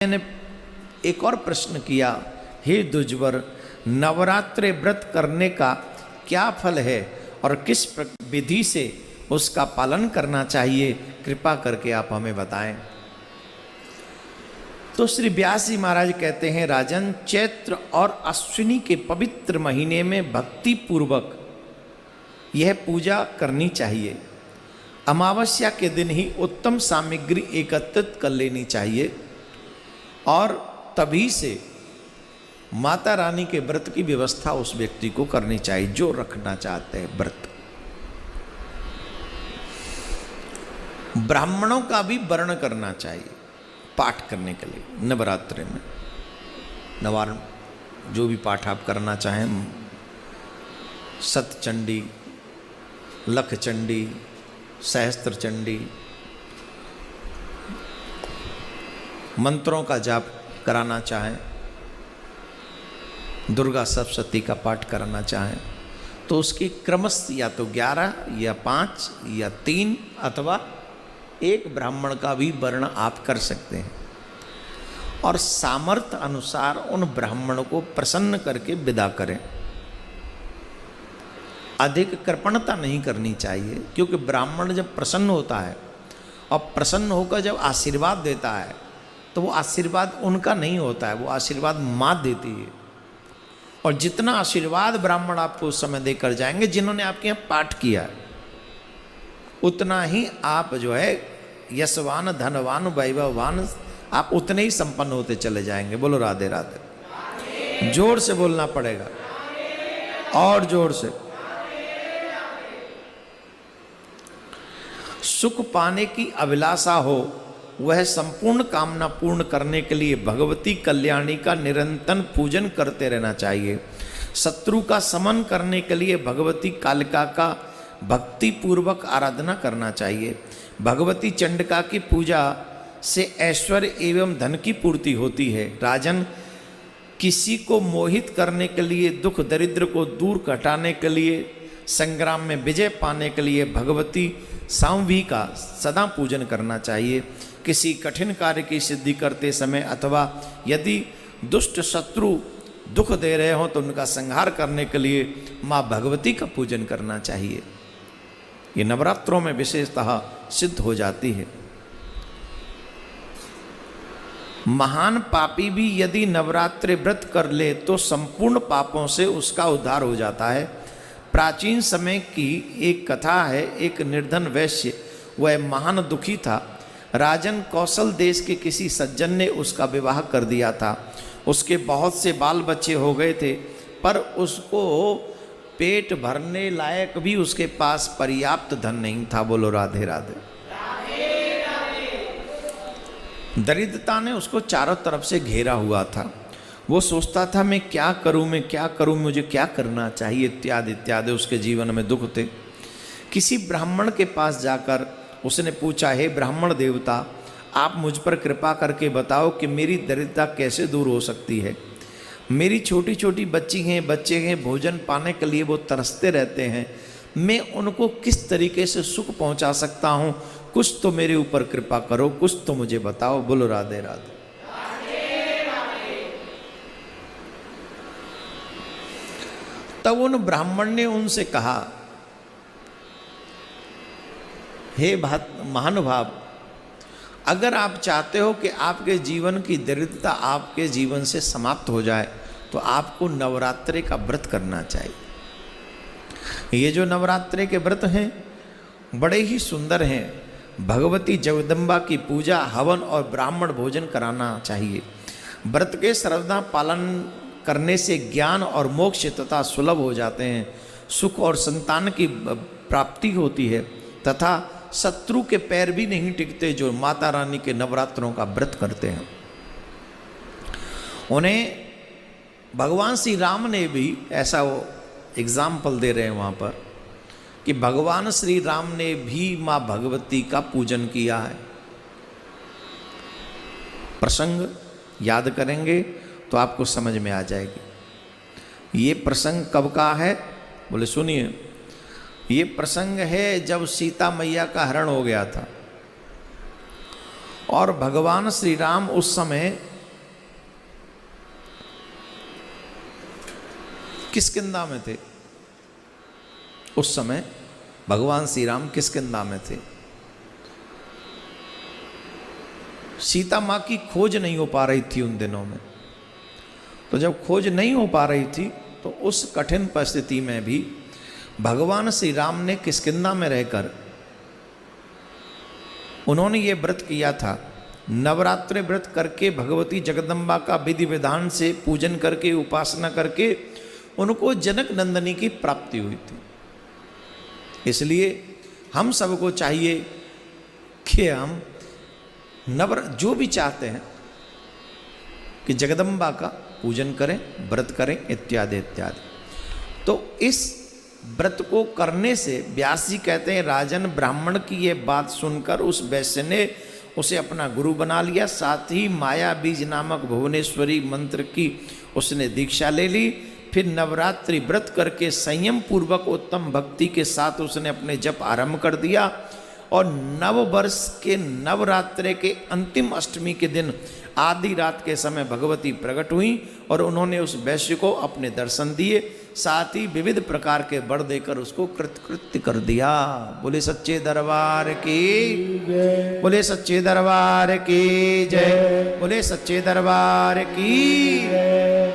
मैंने एक और प्रश्न किया, हे द्विजवर, नवरात्रि व्रत करने का क्या फल है और किस विधि से उसका पालन करना चाहिए, कृपा करके आप हमें बताएं। तो श्री व्यास जी महाराज कहते हैं, राजन, चैत्र और अश्विनी के पवित्र महीने में भक्ति पूर्वक यह पूजा करनी चाहिए। अमावस्या के दिन ही उत्तम सामग्री एकत्रित कर लेनी चाहिए और तभी से माता रानी के व्रत की व्यवस्था उस व्यक्ति को करनी चाहिए जो रखना चाहते हैं व्रत। ब्राह्मणों का भी वर्ण करना चाहिए पाठ करने के लिए नवरात्रि में। नवारण जो भी पाठ आप करना चाहें, सतचंडी, लखचंडी, सहस्त्र चंडी, मंत्रों का जाप कराना चाहें, दुर्गा सप्तशती का पाठ कराना चाहें, तो उसकी क्रमश या तो 11 या 5 या 3 अथवा 1 ब्राह्मण का भी वर्ण आप कर सकते हैं और सामर्थ्य अनुसार उन ब्राह्मणों को प्रसन्न करके विदा करें। अधिक कृपणता नहीं करनी चाहिए, क्योंकि ब्राह्मण जब प्रसन्न होता है और प्रसन्न होकर जब आशीर्वाद देता है तो वो आशीर्वाद उनका नहीं होता है, वो आशीर्वाद माँ देती है। और जितना आशीर्वाद ब्राह्मण आपको उस समय देकर जाएंगे जिन्होंने आपके यहाँ पाठ किया है, उतना ही आप जो है यशवान, धनवान, वैभववान, आप उतने ही संपन्न होते चले जाएंगे। बोलो राधे राधे। जोर से बोलना पड़ेगा और जोर से। सुख पाने की अभिलाषा हो, वह संपूर्ण कामना पूर्ण करने के लिए भगवती कल्याणी का निरंतर पूजन करते रहना चाहिए। शत्रु का समन करने के लिए भगवती कालिका का भक्ति पूर्वक आराधना करना चाहिए। भगवती चंडिका की पूजा से ऐश्वर्य एवं धन की पूर्ति होती है। राजन, किसी को मोहित करने के लिए, दुख दरिद्र को दूर हटाने के लिए, संग्राम में विजय पाने के लिए भगवती सांवी का सदा पूजन करना चाहिए। किसी कठिन कार्य की सिद्धि करते समय अथवा यदि दुष्ट शत्रु दुख दे रहे हो तो उनका संहार करने के लिए माँ भगवती का पूजन करना चाहिए। ये नवरात्रों में विशेषतः सिद्ध हो जाती है। महान पापी भी यदि नवरात्रि व्रत कर ले तो संपूर्ण पापों से उसका उद्धार हो जाता है। प्राचीन समय की एक कथा है, एक निर्धन वैश्य, वह महान दुखी था। राजन, कौशल देश के किसी सज्जन ने उसका विवाह कर दिया था। उसके बहुत से बाल बच्चे हो गए थे, पर उसको पेट भरने लायक भी उसके पास पर्याप्त धन नहीं था। बोलो राधे राधे। दरिद्रता ने उसको चारों तरफ से घेरा हुआ था। वो सोचता था मैं क्या करूं, मुझे क्या करना चाहिए, इत्यादि इत्यादि। उसके जीवन में दुख थे। किसी ब्राह्मण के पास जाकर उसने पूछा, हे ब्राह्मण देवता, आप मुझ पर कृपा करके बताओ कि मेरी दरिद्रता कैसे दूर हो सकती है। मेरी छोटी छोटी बच्चे हैं, भोजन पाने के लिए वो तरसते रहते हैं। मैं उनको किस तरीके से सुख पहुंचा सकता हूं? कुछ तो मेरे ऊपर कृपा करो, कुछ तो मुझे बताओ। बोलो राधे राधे। तब उन ब्राह्मण ने उनसे कहा, हे महानुभाव, अगर आप चाहते हो कि आपके जीवन की दरिद्रता आपके जीवन से समाप्त हो जाए तो आपको नवरात्रि का व्रत करना चाहिए। ये जो नवरात्रि के व्रत हैं बड़े ही सुंदर हैं। भगवती जगदम्बा की पूजा, हवन और ब्राह्मण भोजन कराना चाहिए। व्रत के श्रद्धा पालन करने से ज्ञान और मोक्ष तथा सुलभ हो जाते हैं। सुख और संतान की प्राप्ति होती है तथा शत्रु के पैर भी नहीं टिकते जो माता रानी के नवरात्रों का व्रत करते हैं। उन्हें भगवान श्री राम ने भी ऐसा वो एग्जाम्पल दे रहे हैं वहाँ पर कि भगवान श्री राम ने भी माँ भगवती का पूजन किया है। प्रसंग याद करेंगे तो आपको समझ में आ जाएगी। ये प्रसंग कब का है? बोले सुनिए, ये प्रसंग है जब सीता मैया का हरण हो गया था और भगवान श्री राम उस समय किष्किंधा में थे उस समय, भगवान श्री राम किष्किंधा में थे। सीता माँ की खोज नहीं हो पा रही थी उन दिनों में। तो जब खोज नहीं हो पा रही थी तो उस कठिन परिस्थिति में भी भगवान श्री राम ने किष्किंधा में रहकर उन्होंने ये व्रत किया था। नवरात्रि व्रत करके भगवती जगदम्बा का विधि विधान से पूजन करके उपासना करके उनको जनक नंदनी की प्राप्ति हुई थी। इसलिए हम सबको चाहिए कि हम जो भी चाहते हैं कि जगदम्बा का पूजन करें, व्रत करें, इत्यादि इत्यादि। तो इस व्रत को करने से व्यास जी कहते हैं राजन ब्राह्मण की ये बात सुनकर उस वैश्य ने उसे अपना गुरु बना लिया। साथ ही माया बीज नामक भुवनेश्वरी मंत्र की उसने दीक्षा ले ली। फिर नवरात्रि व्रत करके संयम पूर्वक उत्तम भक्ति के साथ उसने अपने जप आरंभ कर दिया। और नव वर्ष के नवरात्रि के अंतिम अष्टमी के दिन आधी रात के समय भगवती प्रकट हुई और उन्होंने उस वैश्य को अपने दर्शन दिए। साथ ही विविध प्रकार के वर देकर उसको कृतकृत्य कर दिया। बोले सच्चे दरबार की, बोले सच्चे दरबार की जय, बोले सच्चे दरबार की।